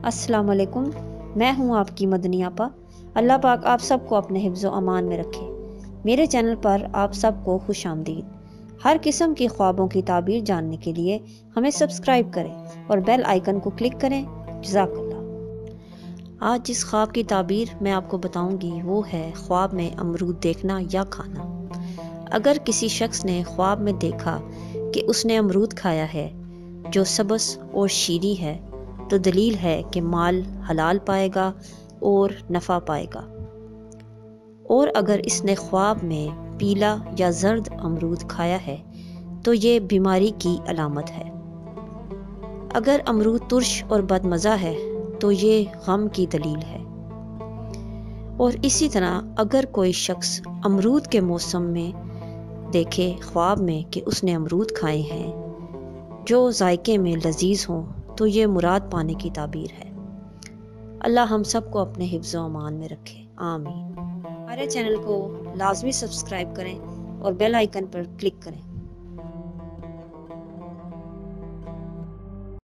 अस्सलाम वालेकुम, मैं हूँ आपकी मदनी आपा। अल्लाह पाक आप सबको अपने हिफ्ज़ व अमान में रखे। मेरे चैनल पर आप सबको खुश आमदीद। हर किस्म की ख्वाबों की ताबीर जानने के लिए हमें सब्सक्राइब करें और बेल आइकन को क्लिक करें। जज़ाकल्लाह। आज जिस ख्वाब की ताबीर मैं आपको बताऊंगी वो है ख्वाब में अमरूद देखना या खाना। अगर किसी शख्स ने ख्वाब में देखा कि उसने अमरूद खाया है जो सबस और शीरी है, तो दलील है कि माल हलाल पाएगा और नफ़ा पाएगा। और अगर इसने ख्वाब में पीला या जर्द अमरूद खाया है तो ये बीमारी की अलामत है। अगर अमरूद तुर्श और बदमज़ा है तो ये गम की दलील है। और इसी तरह अगर कोई शख्स अमरूद के मौसम में देखे ख्वाब में कि उसने अमरूद खाए हैं जो जायके में लजीज हों, तो ये मुराद पाने की ताबीर है। अल्लाह हम सबको अपने हिफ्ज़ व अमान में रखे, आमीन। हमारे चैनल को लाजमी सब्सक्राइब करें और बेल आइकन पर क्लिक करें।